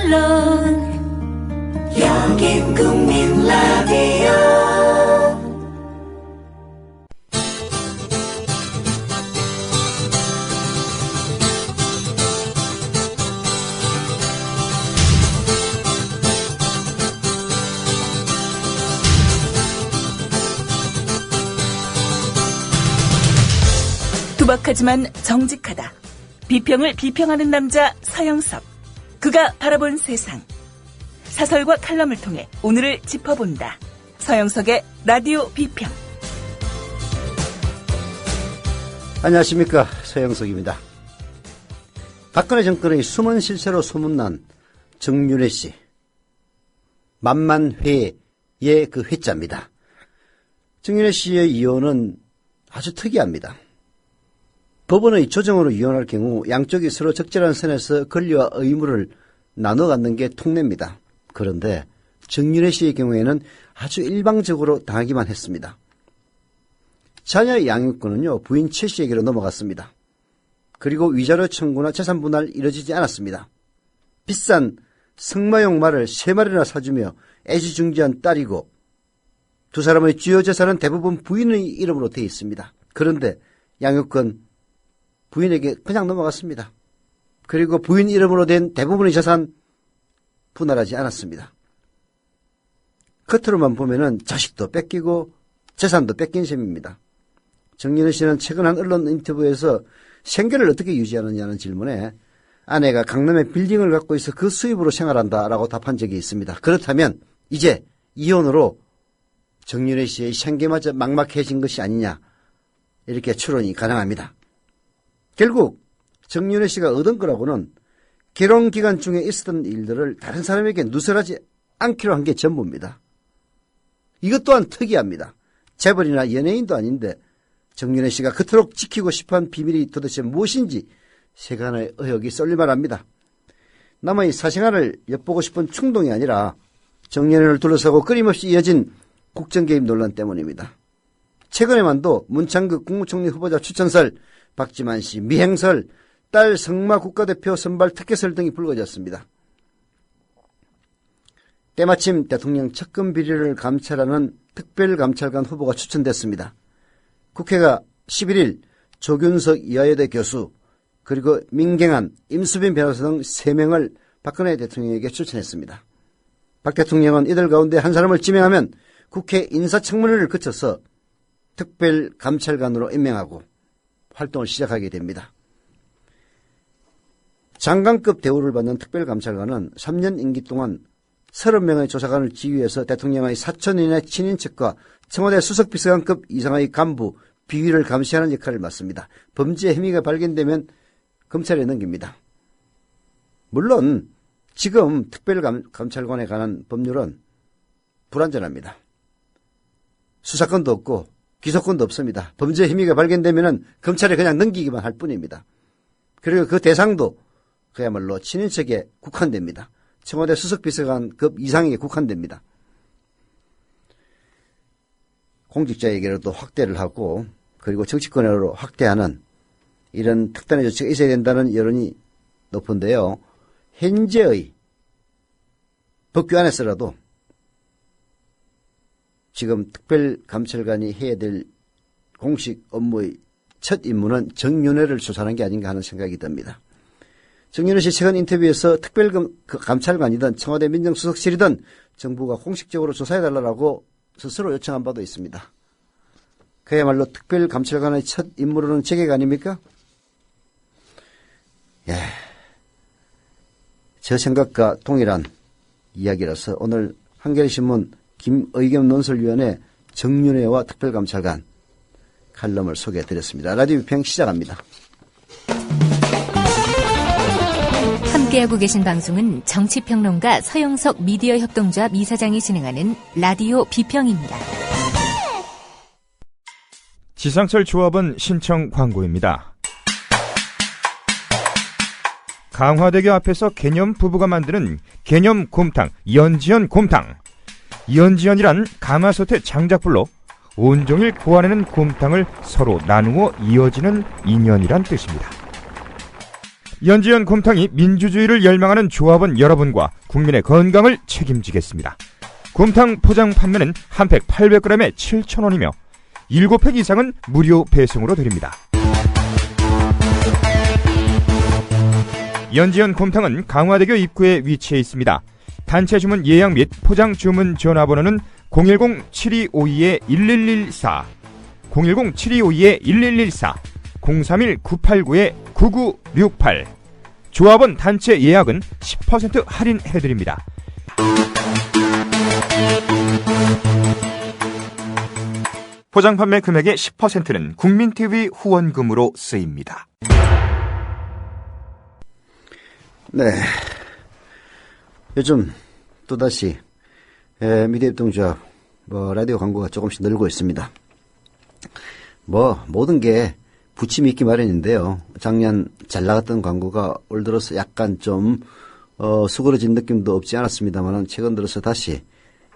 물론 여긴 국민 라디오. 투박하지만 정직하다. 비평을 비평하는 남자 서영석. 그가 바라본 세상. 사설과 칼럼을 통해 오늘을 짚어본다. 서영석의 라디오 비평. 안녕하십니까, 서영석입니다. 박근혜 정권의 숨은 실세로 소문난 정윤회 씨. 만만회의 그 회자입니다. 정윤회 씨의 이혼은 아주 특이합니다. 법원의 조정으로 이혼할 경우 양쪽이 서로 적절한 선에서 권리와 의무를 나눠 갖는 게 통례입니다. 그런데 정윤회 씨의 경우에는 아주 일방적으로 당하기만 했습니다. 자녀의 양육권은요, 부인 최 씨에게로 넘어갔습니다. 그리고 위자료 청구나 재산 분할 이뤄지지 않았습니다. 비싼 승마용 말을 3마리나 사주며 애지중지한 딸이고 두 사람의 주요 재산은 대부분 부인의 이름으로 되어 있습니다. 그런데 양육권 부인에게 그냥 넘어갔습니다. 그리고 부인 이름으로 된 대부분의 재산 분할하지 않았습니다. 겉으로만 보면은 자식도 뺏기고 재산도 뺏긴 셈입니다. 정윤회 씨는 최근 한 언론 인터뷰에서 생계를 어떻게 유지하느냐는 질문에 아내가 강남에 빌딩을 갖고 있어 그 수입으로 생활한다라고 답한 적이 있습니다. 그렇다면 이제 이혼으로 정윤회 씨의 생계마저 막막해진 것이 아니냐, 이렇게 추론이 가능합니다. 결국 정윤회 씨가 얻은 거라고는 결혼 기간 중에 있었던 일들을 다른 사람에게 누설하지 않기로 한 게 전부입니다. 이것 또한 특이합니다. 재벌이나 연예인도 아닌데 정윤회 씨가 그토록 지키고 싶어한 비밀이 도대체 무엇인지 세간의 의혹이 쏠릴만 합니다. 남의 사생활을 엿보고 싶은 충동이 아니라 정윤회를 둘러싸고 끊임없이 이어진 국정개입 논란 때문입니다. 최근에만도 문창극 국무총리 후보자 추천설, 박지만 씨 미행설, 딸 성마 국가대표 선발 특혜설 등이 불거졌습니다. 때마침 대통령 측근 비리를 감찰하는 특별감찰관 후보가 추천됐습니다. 국회가 11일 조균석 이화여대 교수, 그리고 민경한, 임수빈 변호사 등 3명을 박근혜 대통령에게 추천했습니다. 박 대통령은 이들 가운데 한 사람을 지명하면 국회 인사청문회를 거쳐서 특별감찰관으로 임명하고 활동을 시작하게 됩니다. 장관급 대우를 받는 특별감찰관은 3년 임기 동안 30명의 조사관을 지휘해서 대통령의 사촌인의 친인척과 청와대 수석비서관급 이상의 간부, 비위를 감시하는 역할을 맡습니다. 범죄 혐의가 발견되면 검찰에 넘깁니다. 물론 지금 특별감찰관에 관한 법률은 불완전합니다. 수사권도 없고 기소권도 없습니다. 범죄 혐의가 발견되면 검찰에 그냥 넘기기만 할 뿐입니다. 그리고 그 대상도 그야말로 친인척에 국한됩니다. 청와대 수석비서관급 이상에게 국한됩니다. 공직자에게로도 확대를 하고 그리고 정치권으로 확대하는 이런 특단의 조치가 있어야 된다는 여론이 높은데요. 현재의 법규 안에서라도 지금 특별감찰관이 해야 될 공식 업무의 첫 임무는 정윤회를 조사하는 게 아닌가 하는 생각이 듭니다. 정윤회 씨 최근 인터뷰에서 특별감찰관이든 청와대 민정수석실이든 정부가 공식적으로 조사해달라고 스스로 요청한 바도 있습니다. 그야말로 특별감찰관의 첫 임무로는 재계가 아닙니까? 제 생각과 동일한 이야기라서 오늘 한겨레신문 김의겸 논설위원회 정윤회와 특별감찰관 칼럼을 소개해드렸습니다. 라디오 비평 시작합니다. 함께하고 계신 방송은 정치평론가 서영석 미디어협동조합 이사장이 진행하는 라디오 비평입니다. 지상철 조합원 신청 광고입니다. 강화대교 앞에서 개념 부부가 만드는 개념 곰탕, 연지연 곰탕. 연지연이란 가마솥의 장작불로 온종일 구워내는 곰탕을 서로 나누어 이어지는 인연이란 뜻입니다. 연지연 곰탕이 민주주의를 열망하는 조합원 여러분과 국민의 건강을 책임지겠습니다. 곰탕 포장 판매는 한 팩 800g에 7,000원이며 7팩 이상은 무료 배송으로 드립니다. 연지연 곰탕은 강화대교 입구에 위치해 있습니다. 단체 주문 예약 및 포장 주문 전화번호는 010-7252-1114, 010-7252-1114, 031-989-9968. 조합원 단체 예약은 10% 할인해드립니다. 포장 판매 금액의 10%는 국민TV 후원금으로 쓰입니다. 네. 요즘 또다시 미디어 협동조합 라디오 광고가 조금씩 늘고 있습니다. 모든 게 부침이 있기 마련인데요. 작년 잘 나갔던 광고가 올 들어서 약간 좀 수그러진 느낌도 없지 않았습니다만 최근 들어서 다시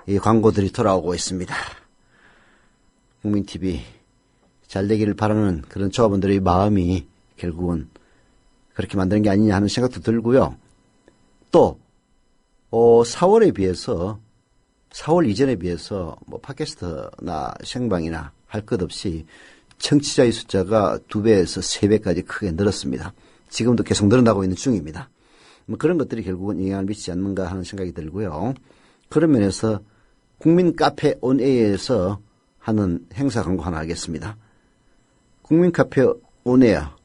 이 광고들이 돌아오고 있습니다. 국민TV 잘 되기를 바라는 그런 조합원들의 마음이 결국은 그렇게 만드는 게 아니냐 하는 생각도 들고요. 또 4월에 비해서 4월 이전에 비해서 팟캐스트나 생방이나 할 것 없이 청취자의 숫자가 2배에서 3배까지 크게 늘었습니다. 지금도 계속 늘어나고 있는 중입니다. 그런 것들이 결국은 영향을 미치지 않는가 하는 생각이 들고요. 그런 면에서 국민 카페 온에어에서 하는 행사 광고 하나 하겠습니다. 국민 카페 온에어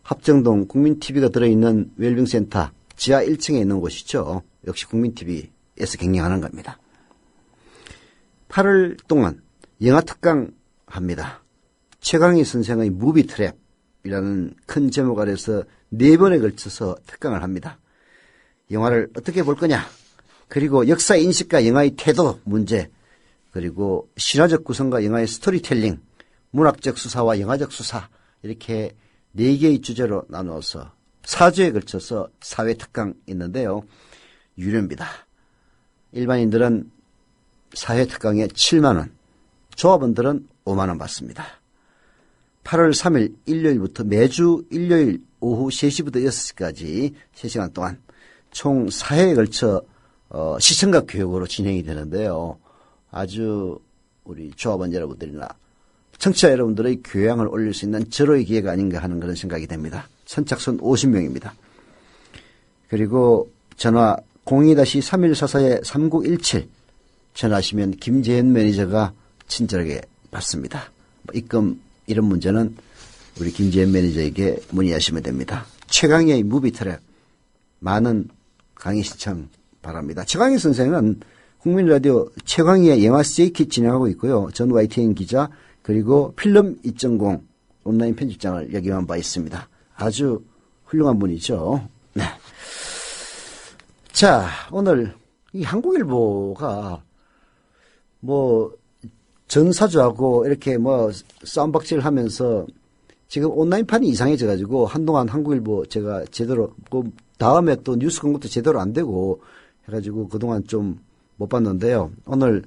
합정동 국민TV가 들어있는 웰빙센터 지하 1층에 있는 곳이죠. 역시 국민TV에서 경영하는 겁니다. 8월 동안 영화 특강 합니다. 최강희 선생의 무비 트랩이라는 큰 제목 아래서 4번에 걸쳐서 특강을 합니다. 영화를 어떻게 볼 거냐, 그리고 역사 인식과 영화의 태도 문제, 그리고 신화적 구성과 영화의 스토리텔링, 문학적 수사와 영화적 수사, 이렇게 4개의 주제로 나누어서 4주에 걸쳐서 사회 특강 있는데요. 유료입니다. 일반인들은 사회 특강에 7만원, 조합원들은 5만원 받습니다. 8월 3일 일요일부터 매주 일요일 오후 3시부터 6시까지 3시간 동안 총 4회에 걸쳐 시청각 교육으로 진행이 되는데요. 아주 우리 조합원 여러분들이나 청취자 여러분들의 교양을 올릴 수 있는 절호의 기회가 아닌가 하는 그런 생각이 됩니다. 선착순 50명입니다. 그리고 전화 02-3144-3917 전화하시면 김재현 매니저가 친절하게 받습니다. 입금 이런 문제는 우리 김재현 매니저에게 문의하시면 됩니다. 최강희의 무비 트랩, 많은 강의 시청 바랍니다. 최강희 선생은 국민라디오 최강희의 영화 세이킷 진행하고 있고요. 전 YTN 기자, 그리고 필름 2.0 온라인 편집장을 역임한 바 있습니다. 아주 훌륭한 분이죠. 네. 자, 오늘 이 한국일보가 전사주하고 이렇게 싸움박질을 하면서 지금 온라인판이 이상해져가지고 한동안 한국일보 제가 제대로, 다음에 또 뉴스 공부도 제대로 안 되고 해가지고 그동안 좀 못 봤는데요. 오늘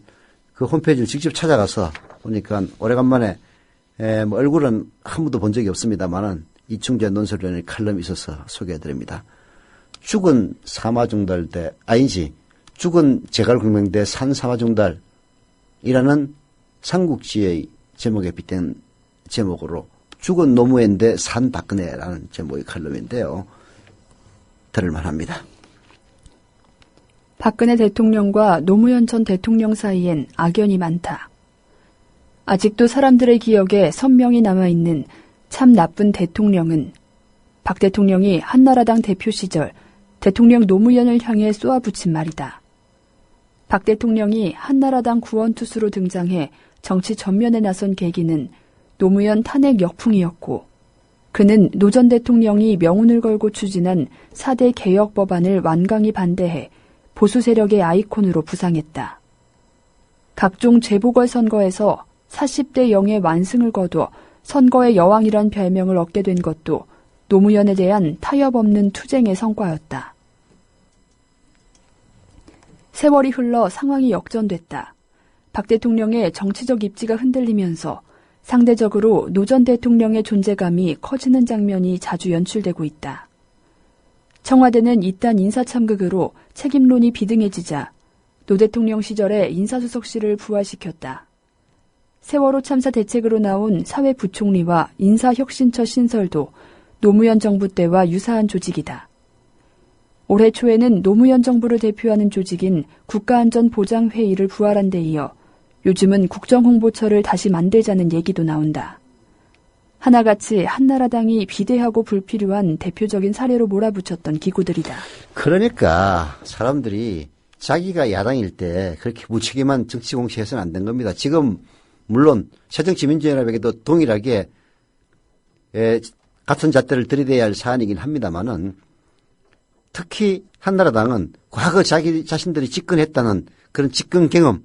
그 홈페이지를 직접 찾아가서 보니까 오래간만에 얼굴은 한 번도 본 적이 없습니다만은 이충재 논설위원의 칼럼이 있어서 소개해드립니다. 죽은 사마중달대, 죽은 제갈공명대 산사마중달이라는 삼국지의 제목에 빗댄 제목으로 죽은 노무현대 산박근혜라는 제목의 칼럼인데요. 들을만합니다. 박근혜 대통령과 노무현 전 대통령 사이엔 악연이 많다. 아직도 사람들의 기억에 선명히 남아있는 참 나쁜 대통령은 박 대통령이 한나라당 대표 시절 대통령 노무현을 향해 쏘아붙인 말이다. 박 대통령이 한나라당 구원투수로 등장해 정치 전면에 나선 계기는 노무현 탄핵 역풍이었고, 그는 노 전 대통령이 명운을 걸고 추진한 4대 개혁 법안을 완강히 반대해 보수 세력의 아이콘으로 부상했다. 각종 재보궐선거에서 40대 0의 완승을 거둬 선거의 여왕이란 별명을 얻게 된 것도 노무현에 대한 타협 없는 투쟁의 성과였다. 세월이 흘러 상황이 역전됐다. 박 대통령의 정치적 입지가 흔들리면서 상대적으로 노 전 대통령의 존재감이 커지는 장면이 자주 연출되고 있다. 청와대는 이딴 인사참극으로 책임론이 비등해지자 노 대통령 시절에 인사수석실을 부활시켰다. 세월호 참사 대책으로 나온 사회부총리와 인사혁신처 신설도 노무현 정부 때와 유사한 조직이다. 올해 초에는 노무현 정부를 대표하는 조직인 국가안전보장회의를 부활한 데 이어 요즘은 국정홍보처를 다시 만들자는 얘기도 나온다. 하나같이 한나라당이 비대하고 불필요한 대표적인 사례로 몰아붙였던 기구들이다. 그러니까 사람들이 자기가 야당일 때 그렇게 무책임한 정치 공시해서는 안 된 겁니다. 지금 물론 새정치민주연합에게도 동일하게 같은 잣대를 들이대야 할 사안이긴 합니다만은 특히 한나라당은 과거 자기 자신들이 집권했다는 그런 집권 경험,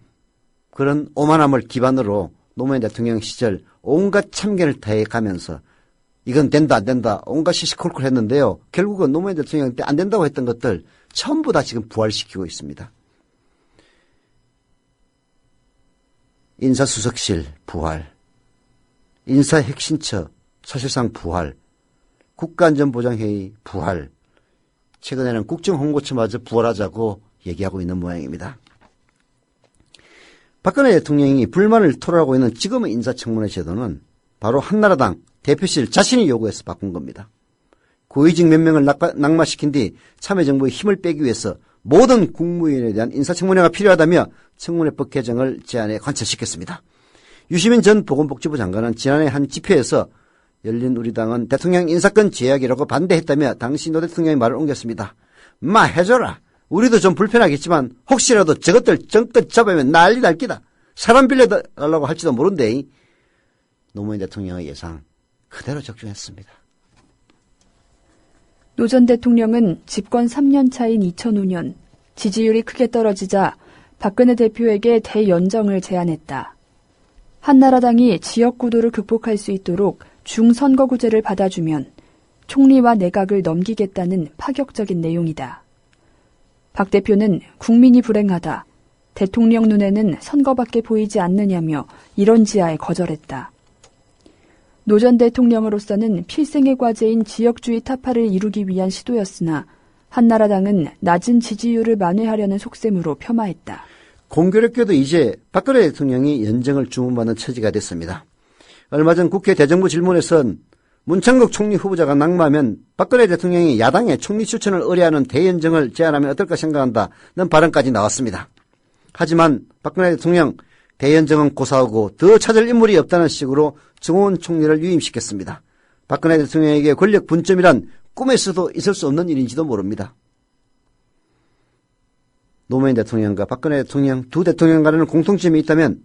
그런 오만함을 기반으로 노무현 대통령 시절 온갖 참견을 더해가면서 이건 된다 안 된다 온갖 시시콜콜 했는데요. 결국은 노무현 대통령 때 안 된다고 했던 것들 전부 다 지금 부활시키고 있습니다. 인사수석실 부활, 인사혁신처 사실상 부활, 국가안전보장회의 부활, 최근에는 국정홍보처마저 부활하자고 얘기하고 있는 모양입니다. 박근혜 대통령이 불만을 토로하고 있는 지금의 인사청문회 제도는 바로 한나라당 대표실 자신이 요구해서 바꾼 겁니다. 고위직 몇 명을 낙마시킨 뒤 참여정부의 힘을 빼기 위해서 모든 국무위원에 대한 인사청문회가 필요하다며 청문회법 개정을 제안에 관철시켰습니다. 유시민 전 보건복지부 장관은 지난해 한 집회에서 열린우리당은 대통령 인사권 제약이라고 반대했다며 당시 노 대통령의 말을 옮겼습니다. 마 해줘라. 우리도 좀 불편하겠지만 혹시라도 저것들 정껏 잡으면 난리 날 기다. 사람 빌려달라고 할지도 모른대. 노무현 대통령의 예상 그대로 적중했습니다. 노 전 대통령은 집권 3년 차인 2005년 지지율이 크게 떨어지자 박근혜 대표에게 대연정을 제안했다. 한나라당이 지역구도를 극복할 수 있도록 중선거구제를 받아주면 총리와 내각을 넘기겠다는 파격적인 내용이다. 박 대표는 국민이 불행하다. 대통령 눈에는 선거밖에 보이지 않느냐며 이런 지하에 거절했다. 노 전 대통령으로서는 필생의 과제인 지역주의 타파를 이루기 위한 시도였으나 한나라당은 낮은 지지율을 만회하려는 속셈으로 폄하했다. 공교롭게도 이제 박근혜 대통령이 연정을 주문받는 처지가 됐습니다. 얼마 전 국회 대정부 질문에선 문창국 총리 후보자가 낙마하면 박근혜 대통령이 야당의 총리 추천을 의뢰하는 대연정을 제안하면 어떨까 생각한다는 발언까지 나왔습니다. 하지만 박근혜 대통령 대연정은 고사하고 더 찾을 인물이 없다는 식으로 정호원 총리를 유임시켰습니다. 박근혜 대통령에게 권력 분점이란 꿈에서도 있을 수 없는 일인지도 모릅니다. 노무현 대통령과 박근혜 대통령 두 대통령 간에는 공통점이 있다면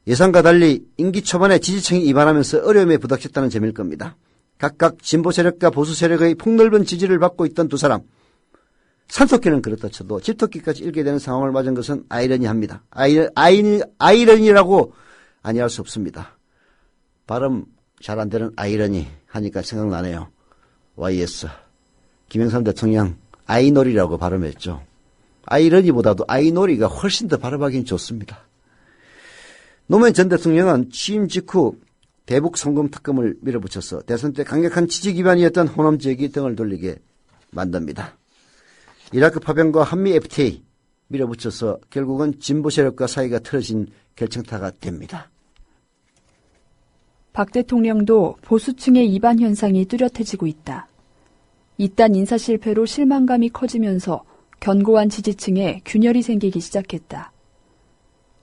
예상과 달리 임기 초반에 지지층이 이반하면서 어려움에 부닥쳤다는 점일 겁니다. 각각 진보 세력과 보수 세력의 폭넓은 지지를 받고 있던 두 사람. 산토끼는 그렇다 쳐도 집토끼까지 읽게 되는 상황을 맞은 것은 아이러니합니다. 아이러니라고 아니할 수 없습니다. 발음 잘 안 되는 아이러니 하니까 생각나네요. YS. 김영삼 대통령 아이놀이라고 발음했죠. 아이러니보다도 아이놀이가 훨씬 더 발음하기는 좋습니다. 노무현 전 대통령은 취임 직후 대북 송금 특검을 밀어붙여서 대선 때 강력한 지지 기반이었던 호남 지역이 등을 돌리게 만듭니다. 이라크 파병과 한미 FTA 밀어붙여서 결국은 진보 세력과 사이가 틀어진 결정타가 됩니다. 박 대통령도 보수층의 이반 현상이 뚜렷해지고 있다. 이딴 인사 실패로 실망감이 커지면서 견고한 지지층에 균열이 생기기 시작했다.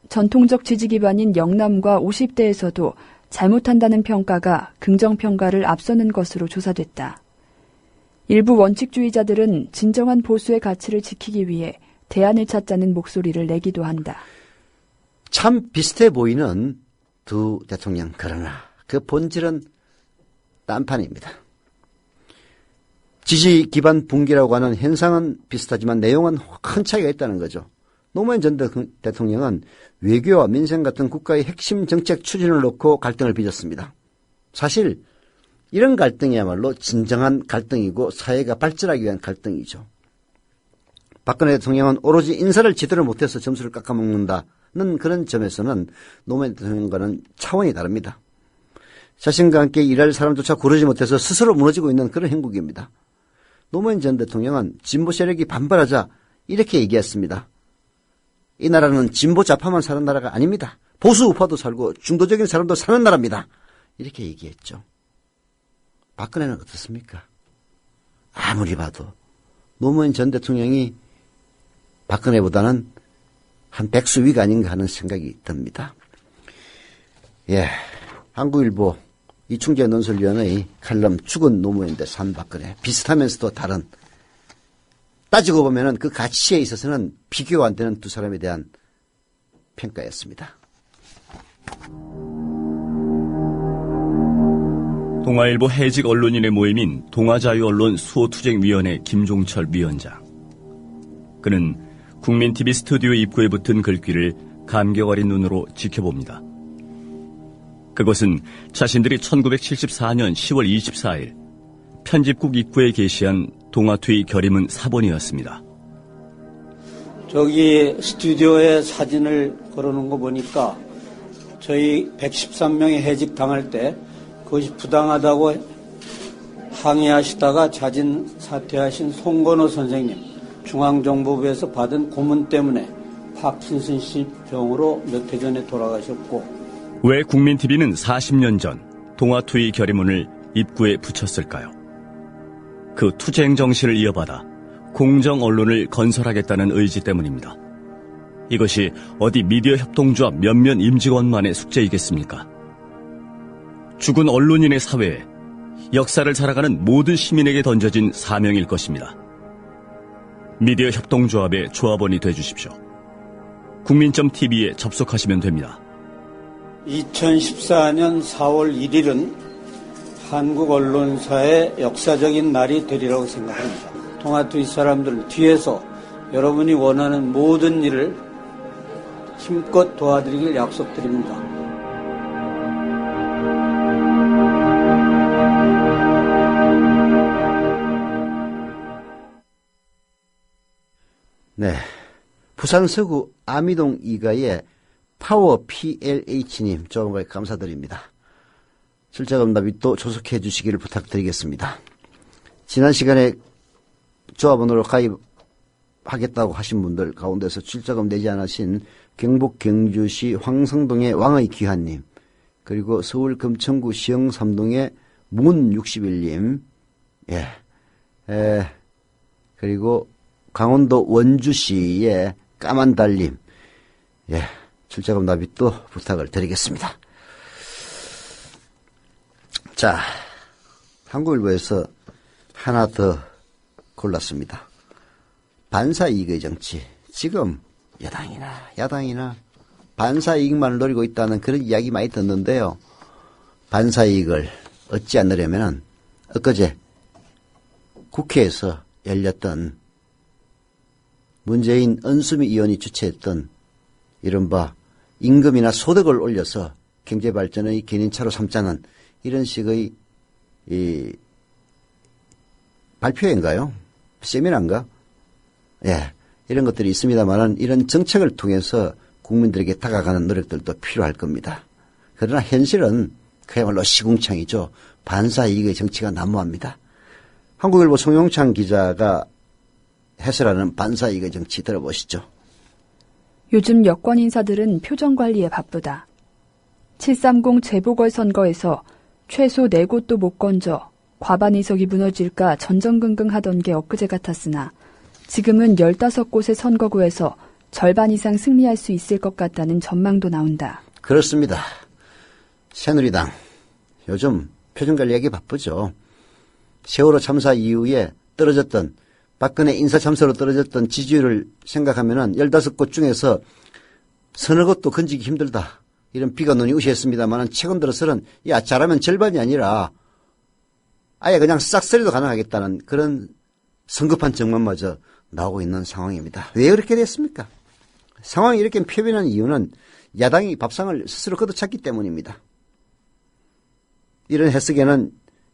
전통적 지지 기반인 영남과 50대에서도 잘못한다는 평가가 긍정평가를 앞서는 것으로 조사됐다. 일부 원칙주의자들은 진정한 보수의 가치를 지키기 위해 대안을 찾자는 목소리를 내기도 한다. 참 비슷해 보이는 두 대통령, 그러나 그 본질은 딴판입니다. 지지 기반 붕괴라고 하는 현상은 비슷하지만 내용은 큰 차이가 있다는 거죠. 노무현 전 대통령은 외교와 민생 같은 국가의 핵심 정책 추진을 놓고 갈등을 빚었습니다. 사실 이런 갈등이야말로 진정한 갈등이고 사회가 발전하기 위한 갈등이죠. 박근혜 대통령은 오로지 인사를 제대로 못해서 점수를 깎아먹는다는 그런 점에서는 노무현 대통령과는 차원이 다릅니다. 자신과 함께 일할 사람조차 고르지 못해서 스스로 무너지고 있는 그런 형국입니다. 노무현 전 대통령은 진보 세력이 반발하자 이렇게 얘기했습니다. 이 나라는 진보 좌파만 사는 나라가 아닙니다. 보수 우파도 살고 중도적인 사람도 사는 나라입니다. 이렇게 얘기했죠. 박근혜는 어떻습니까? 아무리 봐도 노무현 전 대통령이 박근혜보다는 한 백수 위가 아닌가 하는 생각이 듭니다. 예, 한국일보 이충재 논설위원의 칼럼 죽은 노무현 대 산 박근혜, 비슷하면서도 다른, 따지고 보면은 그 가치에 있어서는 비교가 안 되는 두 사람에 대한 평가였습니다. 동아일보 해직 언론인의 모임인 동아자유언론 수호투쟁위원회 김종철 위원장. 그는 국민TV 스튜디오 입구에 붙은 글귀를 감격 어린 눈으로 지켜봅니다. 그것은 자신들이 1974년 10월 24일 편집국 입구에 게시한 동아투의 결의문 사본이었습니다. 저기 스튜디오에 사진을 걸어놓은 거 보니까 저희 113명이 해직 당할 때 그것이 부당하다고 항의하시다가 자진 사퇴하신 송건호 선생님, 중앙정보부에서 받은 고문 때문에 파킨슨씨 병으로 몇 해 전에 돌아가셨고, 왜 국민TV는 40년 전 동아투의 결의문을 입구에 붙였을까요? 그 투쟁 정신을 이어받아 공정 언론을 건설하겠다는 의지 때문입니다. 이것이 어디 미디어 협동조합 몇몇 임직원만의 숙제이겠습니까? 죽은 언론인의 사회에 역사를 살아가는 모든 시민에게 던져진 사명일 것입니다. 미디어 협동조합의 조합원이 되주십시오. 국민점TV에 접속하시면 됩니다. 2014년 4월 1일은 한국 언론사의 역사적인 날이 되리라고 생각합니다. 동아투의 사람들은 뒤에서 여러분이 원하는 모든 일을 힘껏 도와드리길 약속드립니다. 네, 부산 서구 아미동 이가의 파워 PLH님 조금만 감사드립니다. 실자금납이 또 조속해 주시기를 부탁드리겠습니다. 지난 시간에 조합원으로 가입하겠다고 하신 분들 가운데서 출자금 내지 않으신 경북 경주시 황성동의 왕의 귀한님, 그리고 서울 금천구 시흥삼동의 문 61님, 그리고 강원도 원주시의 까만 달님, 출자금 납입도 부탁을 드리겠습니다. 자, 한국일보에서 하나 더 골랐습니다. 반사이익의 정치. 지금 여당이나 야당이나 반사이익만을 노리고 있다는 그런 이야기 많이 듣는데요. 반사이익을 얻지 않으려면 엊그제 국회에서 열렸던 문재인 은수미 의원이 주최했던 이른바 임금이나 소득을 올려서 경제발전의 견인차로 삼자는 이런 식의 발표인가요? 세미나인가? 이런 것들이 있습니다만 이런 정책을 통해서 국민들에게 다가가는 노력들도 필요할 겁니다. 그러나 현실은 그야말로 시궁창이죠. 반사이익의 정치가 난무합니다. 한국일보 송영창 기자가 해설하는 반사이익의 정치 들어보시죠. 요즘 여권 인사들은 표정 관리에 바쁘다. 730 재보궐선거에서 최소 4곳도 못 건져 과반 의석이 무너질까 전전긍긍하던 게 엊그제 같았으나 지금은 15곳의 선거구에서 절반 이상 승리할 수 있을 것 같다는 전망도 나온다. 그렇습니다. 새누리당 요즘 표정관리하기 바쁘죠. 세월호 참사 이후에 떨어졌던, 박근혜 인사참사로 떨어졌던 지지율을 생각하면 15곳 중에서 서너 곳도 건지기 힘들다, 이런 비가 눈이 우시했습니다만 최근 들어서는 잘하면 절반이 아니라 아예 그냥 싹쓸이도 가능하겠다는 그런 성급한 전망마저 나오고 있는 상황입니다. 왜 그렇게 됐습니까? 상황이 이렇게 표변한 이유는 야당이 밥상을 스스로 걷어찼기 때문입니다. 이런 해석에는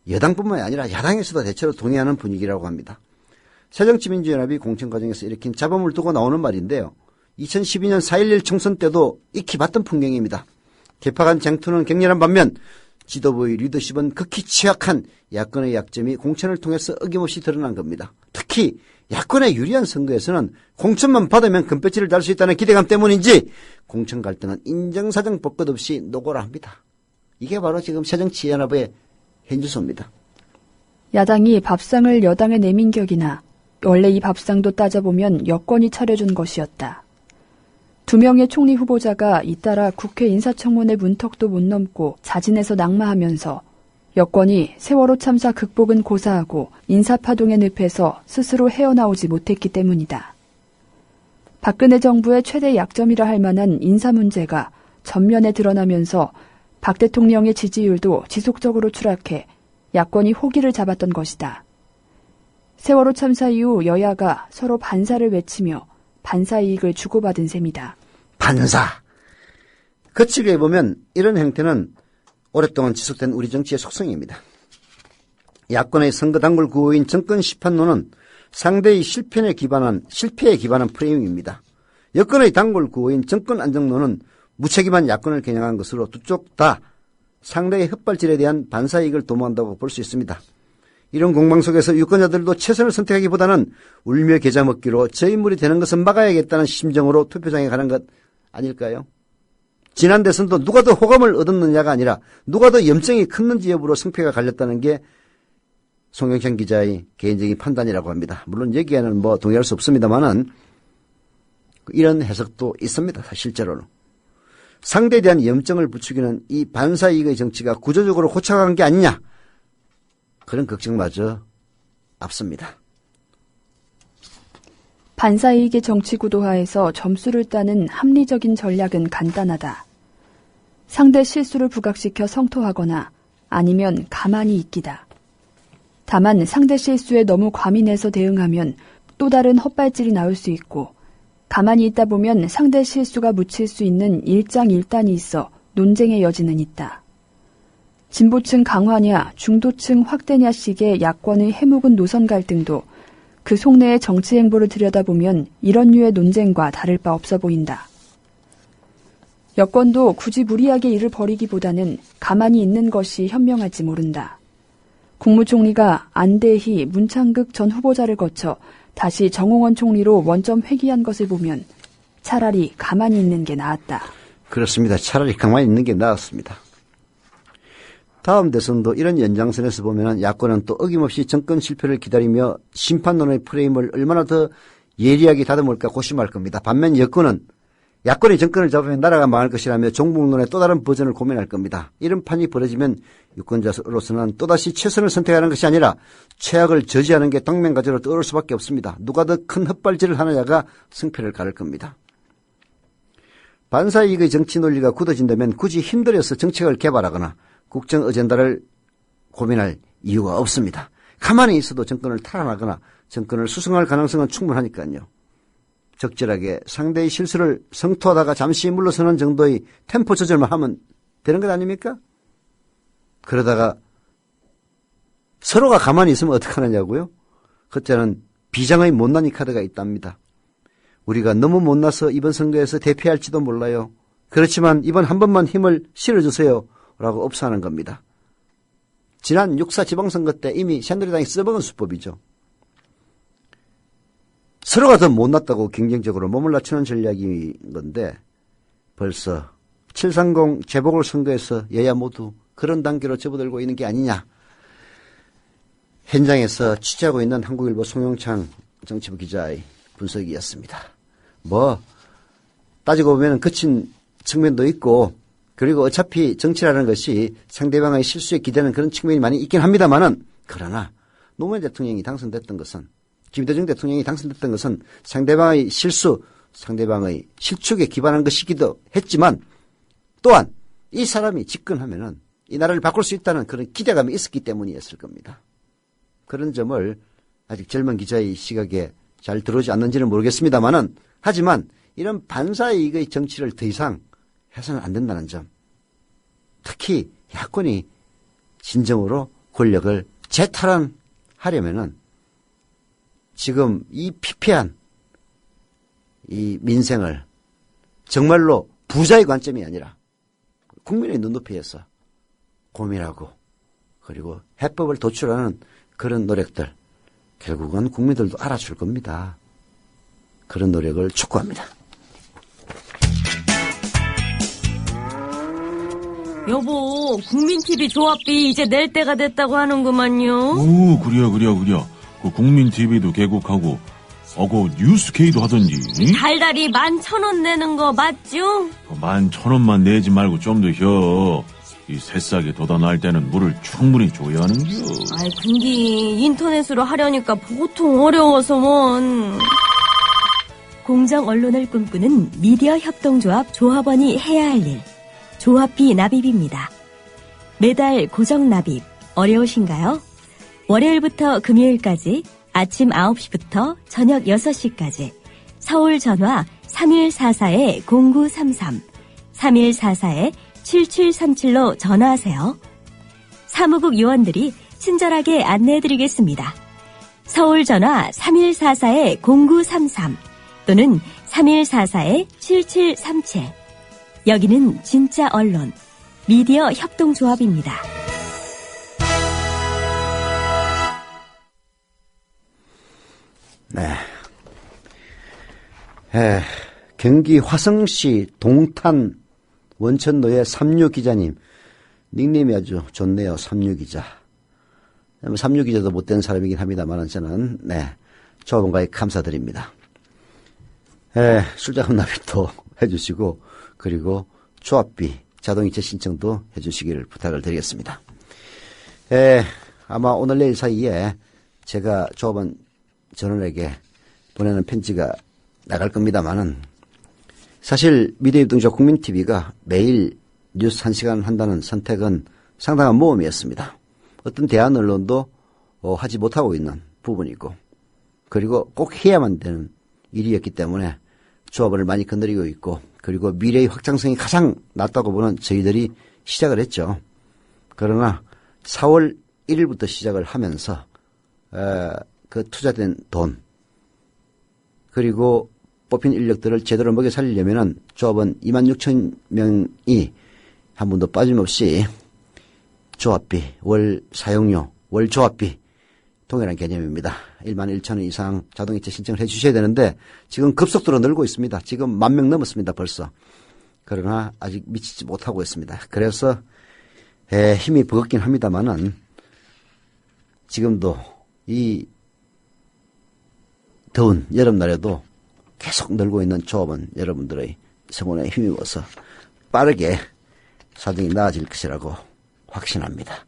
여당뿐만 아니라 야당에서도 대체로 동의하는 분위기라고 합니다. 새정치민주연합이 공천 과정에서 일으킨 잡음을 두고 나오는 말인데요. 2012년 4.11 총선 때도 익히 봤던 풍경입니다. 개파간 쟁투는 격렬한 반면 지도부의 리더십은 극히 취약한 야권의 약점이 공천을 통해서 어김없이 드러난 겁니다. 특히 야권의 유리한 선거에서는 공천만 받으면 금배지를 달 수 있다는 기대감 때문인지 공천 갈등은 인정사정 볼 것 없이 노고라 합니다. 이게 바로 지금 새정치연합의 현주소입니다. 야당이 밥상을 여당에 내민 격이나 원래 이 밥상도 따져보면 여권이 차려준 것이었다. 2명의 총리 후보자가 잇따라 국회 인사청문회 문턱도 못 넘고 자진해서 낙마하면서 여권이 세월호 참사 극복은 고사하고 인사파동의 늪에서 스스로 헤어나오지 못했기 때문이다. 박근혜 정부의 최대 약점이라 할 만한 인사 문제가 전면에 드러나면서 박 대통령의 지지율도 지속적으로 추락해 야권이 호기를 잡았던 것이다. 세월호 참사 이후 여야가 서로 반사를 외치며 반사 이익을 주고받은 셈이다. 반사. 거칠게 보면 이런 행태는 오랫동안 지속된 우리 정치의 속성입니다. 야권의 선거 단골 구호인 정권 시판론은 상대의 실패에 기반한 프레임입니다. 여권의 단골 구호인 정권 안정론은 무책임한 야권을 겨냥한 것으로 두 쪽 다 상대의 헛발질에 대한 반사이익을 도모한다고 볼 수 있습니다. 이런 공방 속에서 유권자들도 최선을 선택하기보다는 울며 겨자 먹기로 저 인물이 되는 것은 막아야겠다는 심정으로 투표장에 가는 것 아닐까요? 지난 대선도 누가 더 호감을 얻었느냐가 아니라 누가 더 염증이 컸는지 여부로 승패가 갈렸다는 게 송영찬 기자의 개인적인 판단이라고 합니다. 물론 여기에는 동의할 수 없습니다만은 이런 해석도 있습니다. 실제로는. 상대에 대한 염증을 부추기는 이 반사이익의 정치가 구조적으로 고착한 게 아니냐. 그런 걱정마저 앞섭니다. 반사이익의 정치 구도하에서 점수를 따는 합리적인 전략은 간단하다. 상대 실수를 부각시켜 성토하거나 아니면 가만히 있기다. 다만 상대 실수에 너무 과민해서 대응하면 또 다른 헛발질이 나올 수 있고 가만히 있다 보면 상대 실수가 묻힐 수 있는 일장일단이 있어 논쟁의 여지는 있다. 진보층 강화냐 중도층 확대냐식의 야권의 해묵은 노선 갈등도 그 속내의 정치 행보를 들여다보면 이런 류의 논쟁과 다를 바 없어 보인다. 여권도 굳이 무리하게 일을 벌이기보다는 가만히 있는 것이 현명할지 모른다. 국무총리가 안대희, 문창극 전 후보자를 거쳐 다시 정홍원 총리로 원점 회귀한 것을 보면 차라리 가만히 있는 게 나았다. 그렇습니다. 차라리 가만히 있는 게 나았습니다. 다음 대선도 이런 연장선에서 보면 야권은 또 어김없이 정권 실패를 기다리며 심판론의 프레임을 얼마나 더 예리하게 다듬을까 고심할 겁니다. 반면 여권은 야권이 정권을 잡으면 나라가 망할 것이라며 종북론의 또 다른 버전을 고민할 겁니다. 이런 판이 벌어지면 유권자로서는 또다시 최선을 선택하는 것이 아니라 최악을 저지하는 게 당면과제로 떠오를 수밖에 없습니다. 누가 더 큰 헛발질을 하느냐가 승패를 가를 겁니다. 반사이익의 정치 논리가 굳어진다면 굳이 힘들어서 정책을 개발하거나 국정 어젠다를 고민할 이유가 없습니다. 가만히 있어도 정권을 탈환하거나 정권을 수성할 가능성은 충분하니까요. 적절하게 상대의 실수를 성토하다가 잠시 물러서는 정도의 템포 조절만 하면 되는 것 아닙니까? 그러다가 서로가 가만히 있으면 어떡하느냐고요? 그때는 비장의 못난이 카드가 있답니다. 우리가 너무 못나서 이번 선거에서 대피할지도 몰라요. 그렇지만 이번 한 번만 힘을 실어주세요. 라고 업소하는 겁니다. 지난 6.4 지방선거 때 이미 새누리당이 써먹은 수법이죠. 서로가 더 못났다고 경쟁적으로 몸을 낮추는 전략인 건데 벌써 730 재보궐선거에서 여야 모두 그런 단계로 접어들고 있는 게 아니냐. 현장에서 취재하고 있는 한국일보 송영창 정치부 기자의 분석이었습니다. 따지고 보면 거친 측면도 있고 그리고 어차피 정치라는 것이 상대방의 실수에 기대는 그런 측면이 많이 있긴 합니다만은 그러나 노무현 대통령이 당선됐던 것은 김대중 대통령이 당선됐던 것은 상대방의 실수, 상대방의 실축에 기반한 것이기도 했지만 또한 이 사람이 집권하면은 이 나라를 바꿀 수 있다는 그런 기대감이 있었기 때문이었을 겁니다. 그런 점을 아직 젊은 기자의 시각에 잘 들어오지 않는지는 모르겠습니다만은 하지만 이런 반사이익의 정치를 더 이상 해서는 안 된다는 점. 특히 야권이 진정으로 권력을 재탈환하려면은 지금 이 피폐한 이 민생을 정말로 부자의 관점이 아니라 국민의 눈높이에서 고민하고 그리고 해법을 도출하는 그런 노력들 결국은 국민들도 알아줄 겁니다. 그런 노력을 촉구합니다. 여보, 국민TV 조합비 이제 낼 때가 됐다고 하는구만요. 오, 그려. 그 국민TV도 개국하고, 그 뉴스케이도 하던지. 달달이 11,000원 내는 거 맞죠? 11,000원만 내지 말고 좀 더 혀. 이 새싹이 돋아날 때는 물을 충분히 줘야 하는겨. 아이, 근데 인터넷으로 하려니까 보통 어려워서 뭔. 공정 언론을 꿈꾸는 미디어 협동조합 조합원이 해야 할 일. 조합비 납입입니다. 매달 고정 납입 어려우신가요? 월요일부터 금요일까지 아침 9시부터 저녁 6시까지 서울 전화 3144-0933, 3144-7737로 전화하세요. 사무국 요원들이 친절하게 안내해드리겠습니다. 서울 전화 3144-0933 또는 3144-7737. 여기는 진짜 언론, 미디어 협동조합입니다. 네. 경기 화성시 동탄 원천로의 삼류 기자님. 닉네임이 아주 좋네요. 삼류 기자. 삼류 기자도 못된 사람이긴 합니다만 저는, 조합원가에 감사드립니다. 술자금 납입도 해주시고, 그리고 조합비, 자동이체 신청도 해주시기를 부탁을 드리겠습니다. 아마 오늘 내일 사이에 제가 조합원 전원에게 보내는 편지가 나갈 겁니다만은 사실 미디어협동조합 국민TV가 매일 뉴스 1시간 한다는 선택은 상당한 모험이었습니다. 어떤 대한 언론도 하지 못하고 있는 부분이고 그리고 꼭 해야만 되는 일이었기 때문에 조합원을 많이 건드리고 있고 그리고 미래의 확장성이 가장 낮다고 보는 저희들이 시작을 했죠. 그러나 4월 1일부터 시작을 하면서 그 투자된 돈 그리고 뽑힌 인력들을 제대로 먹여 살리려면은 조합원 26,000명이 한 번도 빠짐없이 조합비, 월 사용료, 월 조합비 동일한 개념입니다. 11,000원 이상 자동이체 신청을 해 주셔야 되는데 지금 급속도로 늘고 있습니다. 지금 10,000명 넘었습니다. 벌써. 그러나 아직 미치지 못하고 있습니다. 그래서 힘이 버겁긴 합니다만은 지금도 이 더운 여름날에도 계속 늘고 있는 조합원 여러분들의 성원에 힘입어서 빠르게 사정이 나아질 것이라고 확신합니다.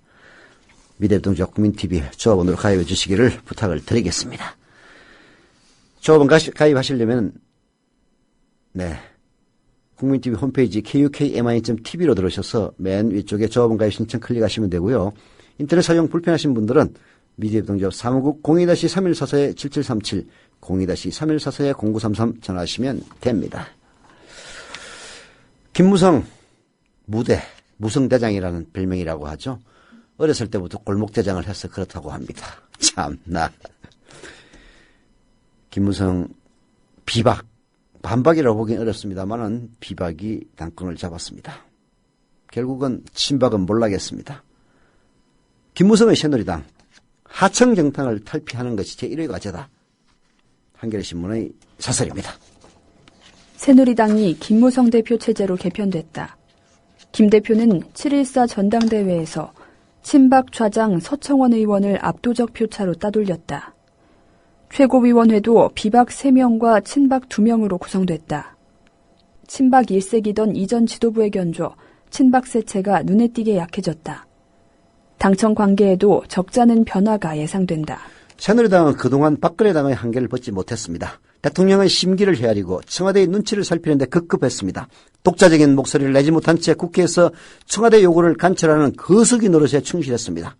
미디어협동조합 국민TV 조합원으로 가입해 주시기를 부탁을 드리겠습니다. 조합원 가입하시려면 국민TV 홈페이지 kukmi.tv로 들어오셔서 맨 위쪽에 조합원 가입 신청 클릭하시면 되고요. 인터넷 사용 불편하신 분들은 미디어협동조합 사무국 02-3144-7737 02-3144-0933 전화하시면 됩니다. 김무성 무성대장이라는 별명이라고 하죠. 어렸을 때부터 골목대장을 해서 그렇다고 합니다. 참나. 김무성 반박이라고 보기는 어렵습니다만은 비박이 당권을 잡았습니다. 결국은 친박은 몰락했습니다. 김무성의 새누리당 하청 정당을 탈피하는 것이 제1의 과제다. 한겨레신문의 사설입니다. 새누리당이 김무성 대표 체제로 개편됐다. 김 대표는 7.14 전당대회에서 친박 좌장 서청원 의원을 압도적 표차로 따돌렸다. 최고위원회도 비박 3명과 친박 2명으로 구성됐다. 친박 1색이던 이전 지도부에 견줘 친박 세체가 눈에 띄게 약해졌다. 당청 관계에도 적잖은 변화가 예상된다. 새누리당은 그동안 박근혜당의 한계를 벗지 못했습니다. 대통령의 심기를 헤아리고 청와대의 눈치를 살피는데 급급했습니다. 독자적인 목소리를 내지 못한 채 국회에서 청와대 요구를 관철하는 거수기 노릇에 충실했습니다.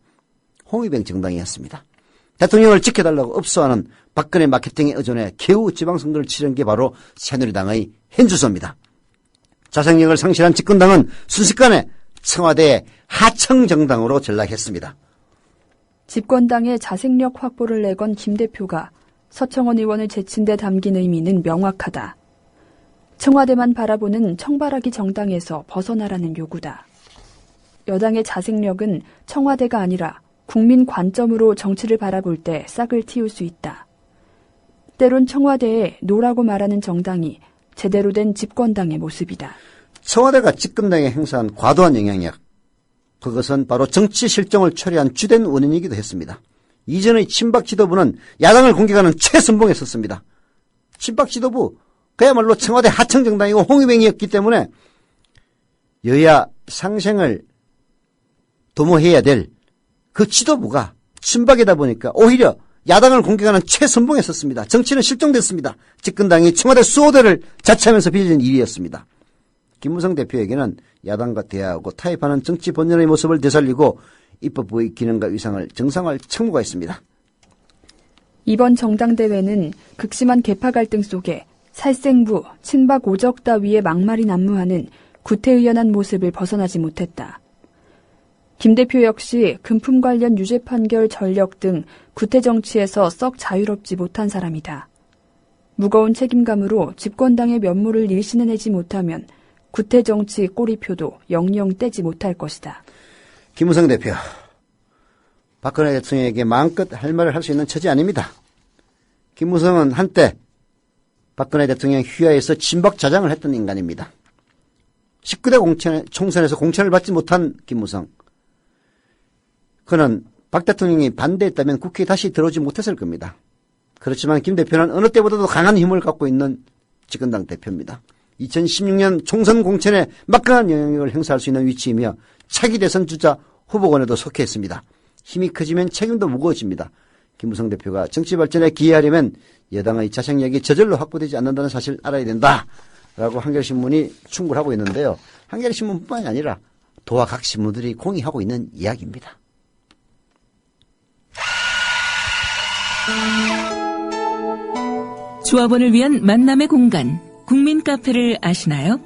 홍위병 정당이었습니다. 대통령을 지켜달라고 업소하는 박근혜 마케팅에 의존해 겨우 지방선거를 치른 게 바로 새누리당의 현주소입니다. 자생력을 상실한 집권당은 순식간에 청와대의 하청정당으로 전락했습니다. 집권당의 자생력 확보를 내건 김 대표가 서청원 의원을 제친 데 담긴 의미는 명확하다. 청와대만 바라보는 청바라기 정당에서 벗어나라는 요구다. 여당의 자생력은 청와대가 아니라 국민 관점으로 정치를 바라볼 때 싹을 틔울 수 있다. 때론 청와대에 노라고 말하는 정당이 제대로 된 집권당의 모습이다. 청와대가 집권당에 행사한 과도한 영향력, 그것은 바로 정치 실정을 초래한 주된 원인이기도 했습니다. 이전의 친박 지도부는 야당을 공격하는 최선봉에 섰습니다. 친박 지도부, 그야말로 청와대 하청정당이고 홍위병이었기 때문에 여야 상생을 도모해야 될 그 지도부가 친박이다 보니까 오히려 야당을 공격하는 최선봉에 섰습니다. 정치는 실종됐습니다. 집권당이 청와대 수호대를 자처하면서 빚어진 일이었습니다. 김무성 대표에게는 야당과 대화하고 타협하는 정치 본연의 모습을 되살리고 입법부의 기능과 위상을 정상화할 책무가 있습니다. 이번 정당대회는 극심한 계파 갈등 속에 살생부, 친박 오적 따위의 막말이 난무하는 구태의연한 모습을 벗어나지 못했다. 김 대표 역시 금품 관련 유죄 판결 전력 등 구태 정치에서 썩 자유롭지 못한 사람이다. 무거운 책임감으로 집권당의 면모를 일신해내지 못하면 구태 정치 꼬리표도 영영 떼지 못할 것이다. 김무성 대표, 박근혜 대통령에게 마음껏 할 말을 할 수 있는 처지 아닙니다. 김무성은 한때 박근혜 대통령 휘하에서 친박 자장을 했던 인간입니다. 19대 총선에서 공천을 받지 못한 김무성. 그는 박 대통령이 반대했다면 국회에 다시 들어오지 못했을 겁니다. 그렇지만 김 대표는 어느 때보다도 강한 힘을 갖고 있는 집권당 대표입니다. 2016년 총선 공천에 막강한 영향력을 행사할 수 있는 위치이며 차기 대선 주자 후보군에도 속해 있습니다. 힘이 커지면 책임도 무거워집니다. 김무성 대표가 정치 발전에 기여하려면 여당의 자생력이 저절로 확보되지 않는다는 사실을 알아야 된다라고 한겨레신문이 충고하고 있는데요. 한겨레신문뿐만이 아니라 도와 각 신문들이 공유하고 있는 이야기입니다. 조합원을 위한 만남의 공간, 국민 카페를 아시나요?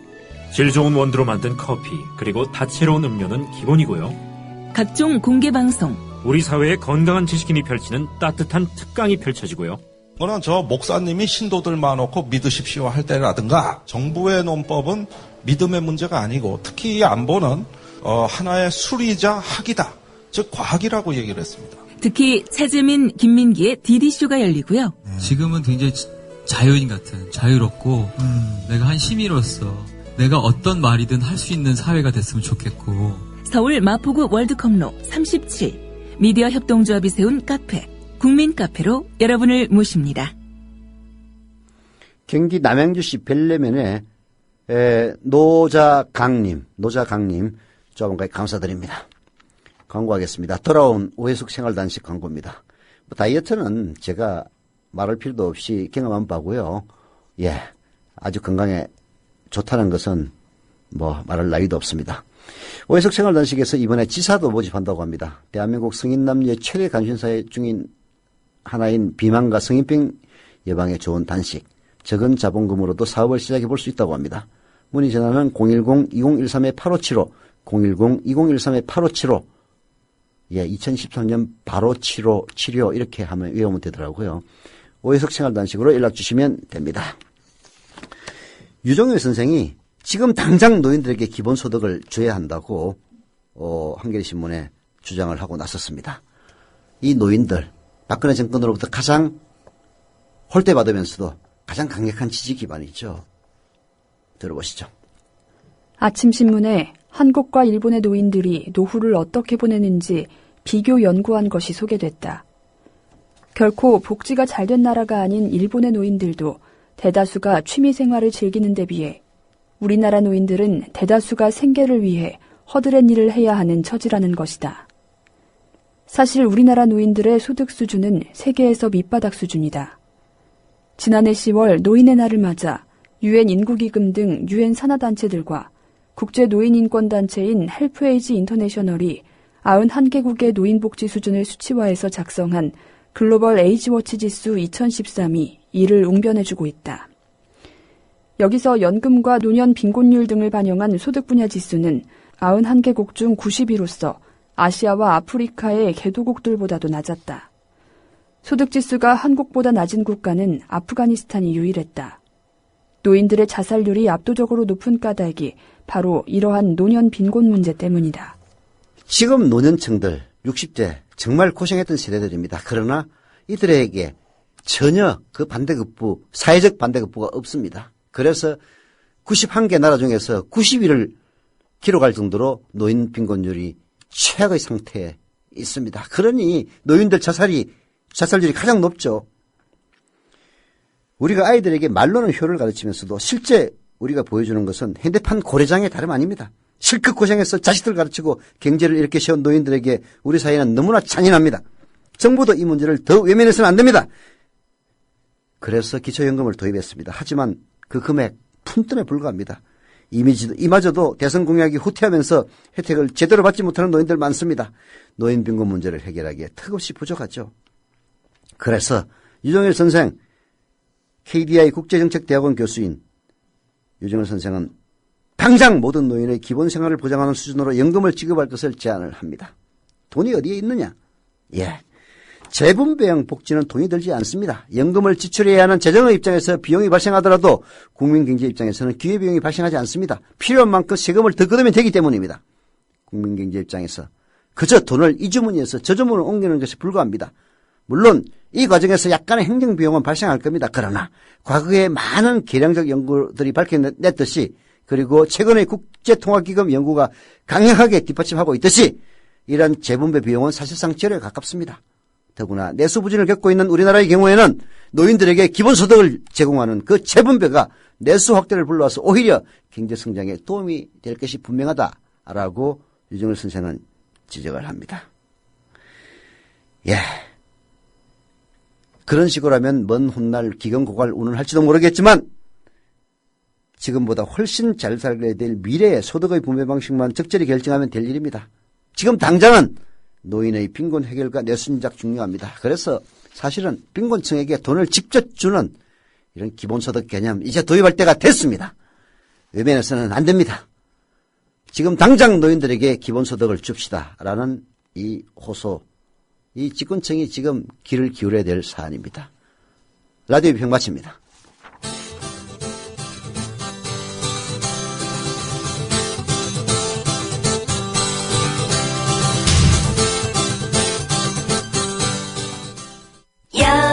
질 좋은 원두로 만든 커피, 그리고 다채로운 음료는 기본이고요. 각종 공개 방송, 우리 사회의 건강한 지식인이 펼치는 따뜻한 특강이 펼쳐지고요. 저는 저 목사님이 신도들 많고 믿으십시오 할 때라든가 정부의 논법은 믿음의 문제가 아니고 특히 이 안보는 하나의 수리자 학이다. 즉 과학이라고 얘기를 했습니다. 특히 차재민, 김민기의 DD쇼가 열리고요. 지금은 굉장히 자유인 같은, 자유롭고 내가 한 시민으로서 내가 어떤 말이든 할 수 있는 사회가 됐으면 좋겠고. 서울 마포구 월드컵로 37 미디어 협동조합이 세운 카페, 국민 카페로 여러분을 모십니다. 경기 남양주시 별내면에 노자강님 조합원까지 감사드립니다. 광고하겠습니다. 돌아온 오해숙 생활단식 광고입니다. 다이어트는 제가 말할 필요도 없이 경험한 바고요. 예, 아주 건강에 좋다는 것은 말할 나위도 없습니다. 오해숙 생활단식에서 이번에 지사도 모집한다고 합니다. 대한민국 성인 남녀의 최대 관심사의 중인 하나인 비만과 성인병 예방에 좋은 단식, 적은 자본금으로도 사업을 시작해 볼 수 있다고 합니다. 문의 전화는 010-2013-8575, 010-2013-8575. 예, 2013년 바로 치료 이렇게 외우면 되더라고요. 오해석 생활단식으로 연락 주시면 됩니다. 유종일 선생이 지금 당장 노인들에게 기본소득을 줘야 한다고 한겨레신문에 주장을 하고 나섰습니다. 이 노인들, 박근혜 정권으로부터 가장 홀대받으면서도 가장 강력한 지지 기반이죠. 들어보시죠. 아침신문에 한국과 일본의 노인들이 노후를 어떻게 보내는지 비교 연구한 것이 소개됐다. 결코 복지가 잘된 나라가 아닌 일본의 노인들도 대다수가 취미생활을 즐기는 데 비해 우리나라 노인들은 대다수가 생계를 위해 허드렛 일을 해야 하는 처지라는 것이다. 사실 우리나라 노인들의 소득 수준은 세계에서 밑바닥 수준이다. 지난해 10월 노인의 날을 맞아 유엔 인구기금 등 유엔 산하단체들과 국제 노인인권단체인 헬프에이지 인터내셔널이 91개국의 노인복지 수준을 수치화해서 작성한 글로벌 에이지워치 지수 2013이 이를 웅변해주고 있다. 여기서 연금과 노년 빈곤율 등을 반영한 소득 분야 지수는 91개국 중 90위로서 아시아와 아프리카의 개도국들보다도 낮았다. 소득 지수가 한국보다 낮은 국가는 아프가니스탄이 유일했다. 노인들의 자살률이 압도적으로 높은 까닭이 바로 이러한 노년 빈곤 문제 때문이다. 지금 노년층들 60대 정말 고생했던 세대들입니다. 그러나 이들에게 전혀 그 반대급부, 사회적 반대급부가 없습니다. 그래서 91개 나라 중에서 90위를 기록할 정도로 노인 빈곤율이 최악의 상태에 있습니다. 그러니 노인들 자살률이 가장 높죠. 우리가 아이들에게 말로는 효를 가르치면서도 실제 우리가 보여주는 것은 현대판 고래장의 다름 아닙니다. 실컷 고생해서 자식들 가르치고 경제를 이렇게 세운 노인들에게 우리 사회는 너무나 잔인합니다. 정부도 이 문제를 더 외면해서는 안 됩니다. 그래서 기초연금을 도입했습니다. 하지만 그 금액 푼돈에 불과합니다. 이마저도 대선 공약이 후퇴하면서 혜택을 제대로 받지 못하는 노인들 많습니다. 노인 빈곤 문제를 해결하기에 턱없이 부족하죠. 그래서 유정일 선생, KDI 국제정책대학원 교수인 유정일 선생은 당장 모든 노인의 기본 생활을 보장하는 수준으로 연금을 지급할 것을 제안을 합니다. 돈이 어디에 있느냐? 재분배형 복지는 돈이 들지 않습니다. 연금을 지출해야 하는 재정의 입장에서 비용이 발생하더라도 국민경제 입장에서는 기회비용이 발생하지 않습니다. 필요한 만큼 세금을 더 걷으면 되기 때문입니다. 국민경제 입장에서 그저 돈을 이 주머니에서 저 주머니로 옮기는 것이 불가합니다. 물론 이 과정에서 약간의 행정비용은 발생할 겁니다. 그러나 과거에 많은 계량적 연구들이 밝혀냈듯이 그리고 최근에 국제통화기금 연구가 강력하게 뒷받침하고 있듯이 이런 재분배 비용은 사실상 제로에 가깝습니다. 더구나 내수부진을 겪고 있는 우리나라의 경우에는 노인들에게 기본소득을 제공하는 그 재분배가 내수 확대를 불러와서 오히려 경제성장에 도움이 될 것이 분명하다라고 유정일 선생은 지적을 합니다. 그런 식으로라면 먼 훗날 기경고갈 운운할지도 모르겠지만 지금보다 훨씬 잘 살게 될 미래의 소득의 분배 방식만 적절히 결정하면 될 일입니다. 지금 당장은 노인의 빈곤 해결과 내순작 중요합니다. 그래서 사실은 빈곤층에게 돈을 직접 주는 이런 기본소득 개념 이제 도입할 때가 됐습니다. 외면해서는 안 됩니다. 지금 당장 노인들에게 기본소득을 줍시다라는 이 호소, 이 집권층이 지금 귀를 기울여야 될 사안입니다. 라디오 비평 마칩니다. 야